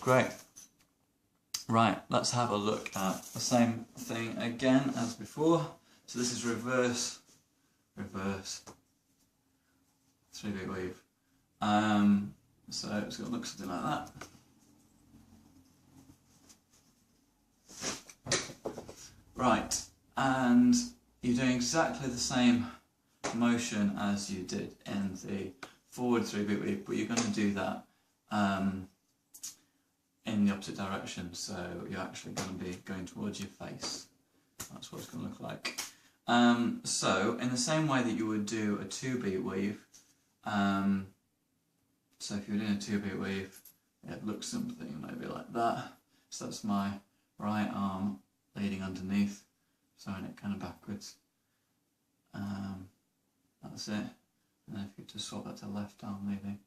Great. Right, let's have a look at the same thing again as before. So this is reverse, reverse, 3-beat weave. So it's going to look something like that. Right, and you're doing exactly the same motion as you did in the forward 3-beat weave, but you're going to do that in the opposite direction, so you're actually going to be going towards your face. That's what it's going to look like. So in the same way that you would do a 2-beat weave, so if you're doing a 2-beat weave, it looks something maybe like that. So that's my right arm leading underneath, throwing it kind of backwards. That's it. And then if you just swap that to left arm leading,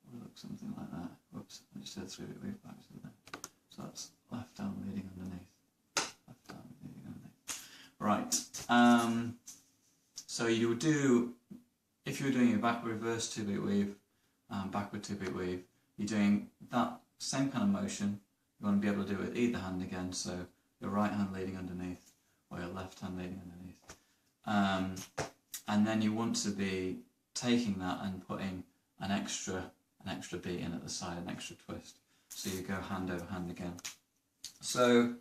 it would look something like that. Whoops, I just did a 3-beat weave backwards, didn't I? So that's left arm leading underneath. Left arm leading underneath. Right. So you would do, if you were doing a reverse 2-beat weave, backward 2-beat weave, you're doing that same kind of motion. You want to be able to do it with either hand again, so your right hand leading underneath or your left hand leading underneath. And then you want to be taking that and putting an extra beat in at the side, an extra twist. So you go hand over hand again. So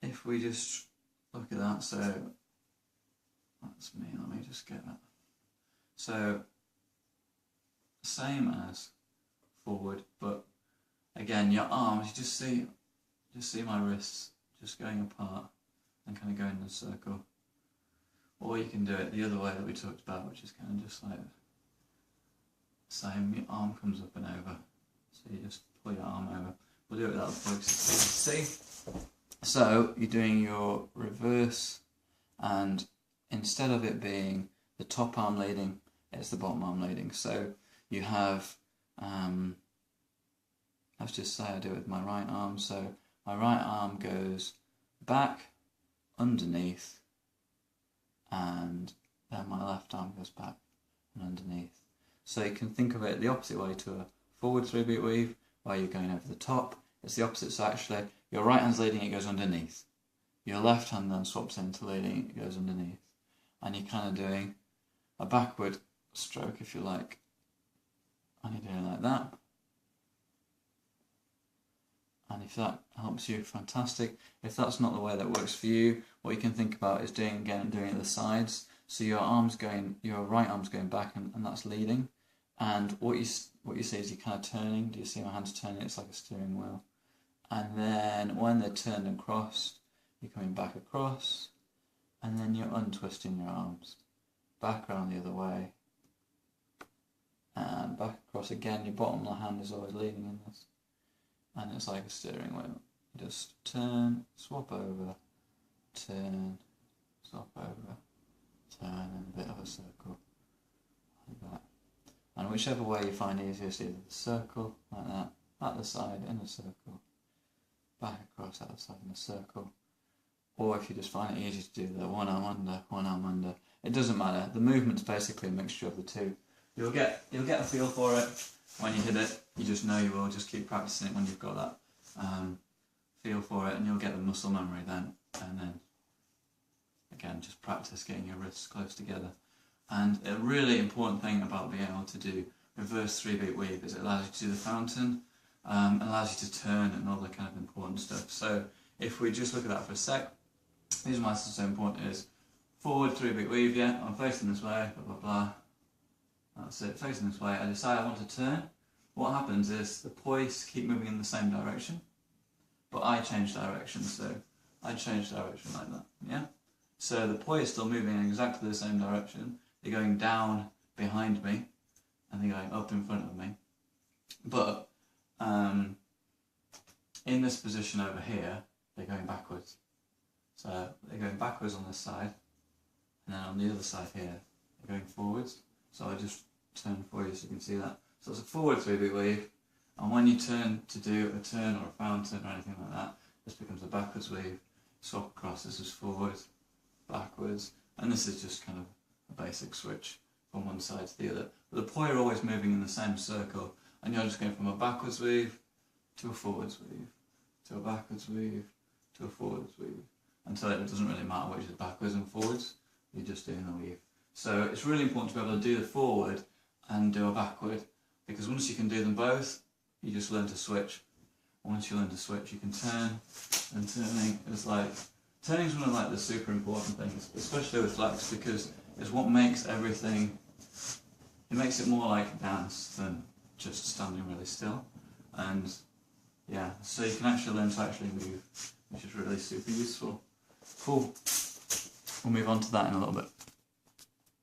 if we just look at that, so that's me, let me just get that. So same as forward, but again your arms, you just see my wrists just going apart and kind of going in a circle. Or you can do it the other way that we talked about, which is kind of just like same, your arm comes up and over. So you just pull your arm over. We'll do it without the plugs so you can see. So you're doing your reverse, and instead of it being the top arm leading, it's the bottom arm leading. So you have, let's just say I do it with my right arm. So my right arm goes back, underneath, and then my left arm goes back and underneath. So you can think of it the opposite way to a forward 3-beat weave, where you're going over the top. It's the opposite, so actually your right hand's leading, it goes underneath. Your left hand then swaps into leading, it goes underneath. And you're kind of doing a backward stroke, if you like. And you're doing like that. And if that helps you, fantastic. If that's not the way that works for you, what you can think about is doing it at the sides. So your right arm's going back, and that's leading. And what you see is you're kind of turning. Do you see my hands turning? It's like a steering wheel. And then when they're turned and crossed, you're coming back across, and then you're untwisting your arms. Back around the other way. And back across again. Your bottom hand is always leading in this. And it's like a steering wheel. You just turn, swap over, turn, swap over, turn, and a bit of a circle, like that. And whichever way you find easiest, either the circle, like that, at the side, in a circle, back across, at the side, in a circle, or if you just find it easy to do the one arm under, it doesn't matter. The movement's basically a mixture of the two. You'll get a feel for it when you hit it. You just know you will. Just keep practicing it when you've got that feel for it, and you'll get the muscle memory then. And then again, just practice getting your wrists close together. And a really important thing about being able to do reverse 3-beat weave is it allows you to do the fountain, and allows you to turn and all the kind of important stuff. So if we just look at that for a sec, the reason why this is so important is forward 3-beat weave, yeah, I'm facing this way, blah blah blah. That's it, facing this way. I decide I want to turn. What happens is the poise keep moving in the same direction, but I change direction, so I change direction like that, yeah? So the poise is still moving in exactly the same direction. They're going down behind me, and they're going up in front of me. But in this position over here, they're going backwards. So they're going backwards on this side, and then on the other side here, they're going forwards. So I just turn for you so you can see that. So it's a forward 3-beat weave, and when you turn to do a turn or a fountain or anything like that, this becomes a backwards weave. Swap across, this is forwards, backwards, and this is just kind of a basic switch from one side to the other. But the point are always moving in the same circle, and you're just going from a backwards weave to a forwards weave, to a backwards weave, to a forwards weave, until it doesn't really matter which is backwards and forwards, you're just doing the weave. So it's really important to be able to do the forward and do a backward, because once you can do them both, you just learn to switch. Once you learn to switch, you can turn, and turning is one of the super important things, especially with flex, because it's what makes everything, it makes it more like a dance than just standing really still. And yeah, so you can actually learn to actually move, which is really super useful. Cool. We'll move on to that in a little bit.